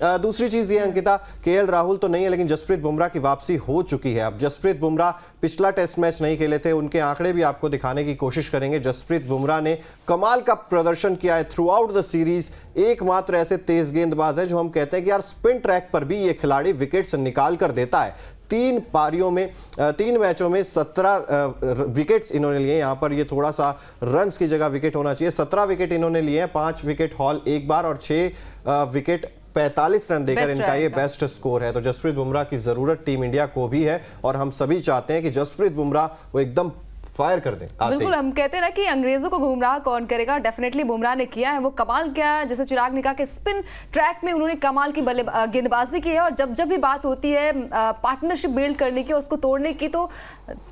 दूसरी चीज ये अंकिता, केएल राहुल तो नहीं है लेकिन जसप्रीत बुमराह की वापसी हो चुकी है। अब जसप्रीत बुमराह पिछला टेस्ट मैच नहीं खेले थे, उनके आंकड़े भी आपको दिखाने की कोशिश करेंगे। जसप्रीत बुमराह ने कमाल का प्रदर्शन किया है थ्रू आउट द सीरीज। एकमात्र ऐसे तेज गेंदबाज है जो हम कहते हैं कि यार स्पिन ट्रैक पर भी ये खिलाड़ी विकेट्स निकाल कर देता है। 3 पारियों में 3 मैचों में 17 विकेट्स इन्होंने लिए। यहां पर ये थोड़ा सा रन्स की जगह विकेट होना चाहिए। 17 विकेट इन्होंने लिए हैं, 5 विकेट हॉल एक बार और 6 विकेट 45 रन देकर इनका ये बेस्ट स्कोर है। तो जसप्रीत बुमराह की जरूरत टीम इंडिया को भी है और हम सभी चाहते हैं कि जसप्रीत बुमराह वो एकदम फायर कर दें। बिल्कुल, हम कहते हैं ना कि अंग्रेजों को गुमराह कौन करेगा। डेफिनेटली बुमराह ने किया है, वो कमाल किया है। जैसे चिराग ने कहा कि स्पिन ट्रैक में उन्होंने कमाल की गेंदबाजी की है और जब जब भी बात होती है पार्टनरशिप बिल्ड करने की, उसको तोड़ने की, तो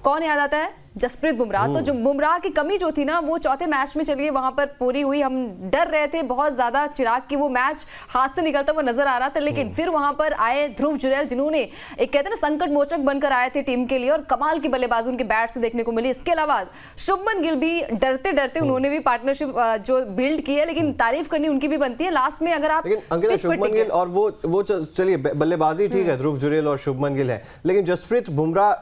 कौन याद आता है? जसप्रीत बुमराह। तो जो बुमराह की कमी जो थी ना वो चौथे मैच में चलिए वहां पर पूरी हुई। हम डर रहे थे बहुत ज्यादा चिराग की वो मैच हाथ से निकलता हुआ नजर आ रहा था, लेकिन फिर वहां पर आए ध्रुव जुरैल जिन्होंने एक कहते हैं ना संकट मोचक बनकर आए थे टीम के लिए और कमाल की बल्लेबाजी उनके बैट से देखने को मिली। इसके अलावा शुभमन गिल भी डरते डरते उन्होंने भी पार्टनरशिप जो बिल्ड की है, लेकिन तारीफ करनी उनकी भी बनती है लास्ट में। अगर आप शुभमन गिल और वो चलिए बल्लेबाजी ठीक है, ध्रुव जुरैल और शुभमन गिल है, लेकिन जसप्रीत बुमराह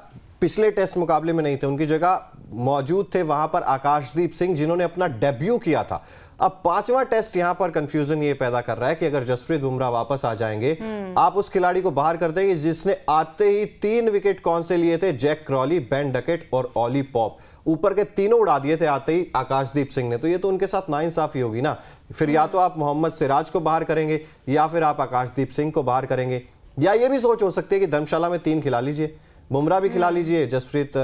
पिछले टेस्ट मुकाबले में नहीं थे, उनकी जगह मौजूद थे वहां पर आकाशदीप सिंह जिन्होंने अपना डेब्यू किया था। अब 5वां टेस्ट यहां पर कंफ्यूजन ये पैदा कर रहा है कि अगर जसप्रीत बुमराह वापस आ जाएंगे, आप उस खिलाड़ी को बाहर कर देंगे जिसने आते ही 3 विकेट कौन से लिए थे? जैक क्रॉली, बेन डकेट और ऑली पॉप। ऊपर के तीनों उड़ा दिए थे आते ही आकाशदीप सिंह ने। तो ये तो उनके साथ नाइंसाफी होगी ना। फिर या तो आप मोहम्मद सिराज को बाहर करेंगे या फिर आप आकाशदीप सिंह को बाहर करेंगे, या ये भी सोच हो सकती है कि धर्मशाला में 3 खिला लीजिए, बुमराह भी खिला लीजिए, जसप्रीत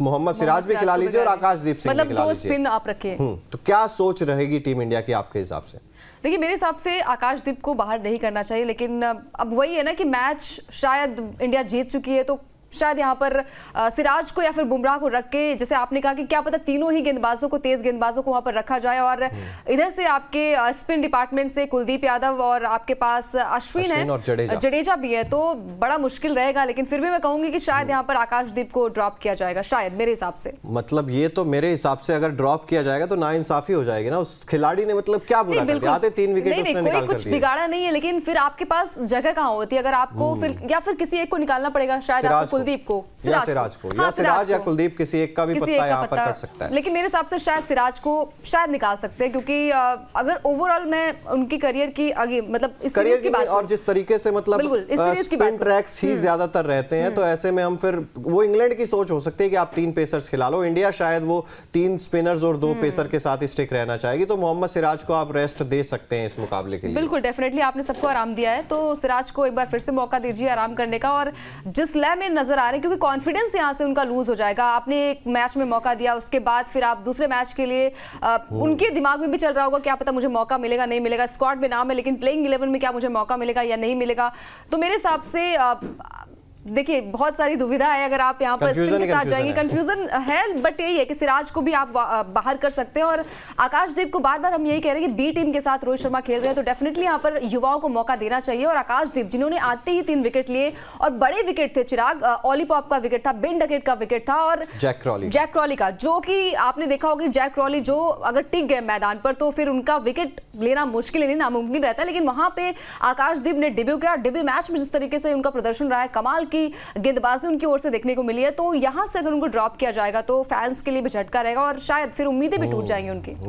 मोहम्मद सिराज भी खिला लीजिए और आकाशदीप सिंह भी खिला लीजिए। 2 स्पिन आप रखिए। तो क्या सोच रहेगी टीम इंडिया की आपके हिसाब से? देखिए, मेरे हिसाब से आकाशदीप को बाहर नहीं करना चाहिए, लेकिन अब वही है ना कि मैच शायद इंडिया जीत चुकी है, तो शायद यहाँ पर सिराज को या फिर बुमराह को रख के, जैसे आपने कहा कि क्या पता तीनों ही गेंदबाजों को, तेज गेंदबाजों को वहां पर रखा जाए। और इधर से आपके स्पिन डिपार्टमेंट से कुलदीप यादव और आपके पास अश्विन है और जडेजा भी है, तो बड़ा मुश्किल रहेगा। लेकिन फिर भी मैं कहूंगी कि शायद यहाँ पर आकाशदीप को ड्रॉप किया जाएगा, शायद मेरे हिसाब से। मतलब ये तो मेरे हिसाब से अगर ड्रॉप किया जाएगा तो नाइंसाफी हो जाएगी ना। उस खिलाड़ी ने मतलब क्या बुरा कर दिया? आते 3 विकेट उसने निकाल कर दिए। कुछ बिगाड़ा नहीं है, लेकिन फिर आपके पास जगह कहाँ होती है? अगर आपको फिर या फिर किसी एक को निकालना पड़ेगा, शायद आपको कुलदीप को, सिराज या कुलदीप, किसी एक का भी पत्ता यहाँ पर कट सकता है। लेकिन मेरे हिसाब से शायद सिराज को शायद निकाल सकते हैं, क्योंकि अगर ओवरऑल में उनकी करियर की आगे मतलब इस सीरीज की बात और जिस तरीके से मतलब स्पिन ट्रैक्स ही ज्यादातर रहते हैं, तो ऐसे में हम फिर वो इंग्लैंड की सोच हो सकती है कि आप 3 पेसर्स खिला लो। इंडिया शायद वो 3 स्पिनर्स और 2 पेसर के साथ स्टिक रहना चाहेगी, तो मोहम्मद सिराज को आप रेस्ट दे सकते हैं इस मुकाबले के लिए। बिल्कुल, डेफिनेटली आपने सबको आराम दिया है, तो सिराज को एक बार फिर से मौका दीजिए आराम करने का। और जिस लय में नजर आ रहे हैं, क्योंकि कॉन्फिडेंस यहां से उनका लूज हो जाएगा। आपने एक मैच में मौका दिया, उसके बाद फिर आप दूसरे मैच के लिए उनके दिमाग में भी चल रहा होगा क्या पता मुझे मौका मिलेगा नहीं मिलेगा, स्क्वाड में नाम है लेकिन प्लेइंग 11 में क्या मुझे मौका मिलेगा या नहीं मिलेगा। तो मेरे हिसाब से देखिए बहुत सारी दुविधा है अगर आप यहाँ पर स्पिन के साथ जाएंगे। कंफ्यूजन है, बट यही है कि सिराज को भी आप बाहर कर सकते हैं। और आकाशदीप को बार बार हम यही कह रहे हैं कि बी टीम के साथ रोहित शर्मा खेल रहे हैं, तो डेफिनेटली यहाँ पर युवाओं को मौका देना चाहिए। और आकाशदीप जिन्होंने आते ही 3 विकेट लिए और बड़े विकेट थे, चिराग, ऑली पॉप का विकेट था, बेन डकेट का विकेट था और जैक क्रॉली का, जो कि आपने देखा होगा कि जैक क्रॉली जो अगर टिक गए मैदान पर तो फिर उनका विकेट लेना मुश्किल नहीं नामुमकिन रहता है। लेकिन वहां पे आकाशदीप ने डेब्यू किया, डेब्यू मैच में जिस तरीके से उनका प्रदर्शन रहा है, कमाल की गेंदबाजी उनकी ओर से देखने को मिली है, तो यहां से अगर उनको ड्रॉप किया जाएगा तो फैंस के लिए भी झटका रहेगा और शायद फिर उम्मीदें भी टूट जाएंगी उनकी।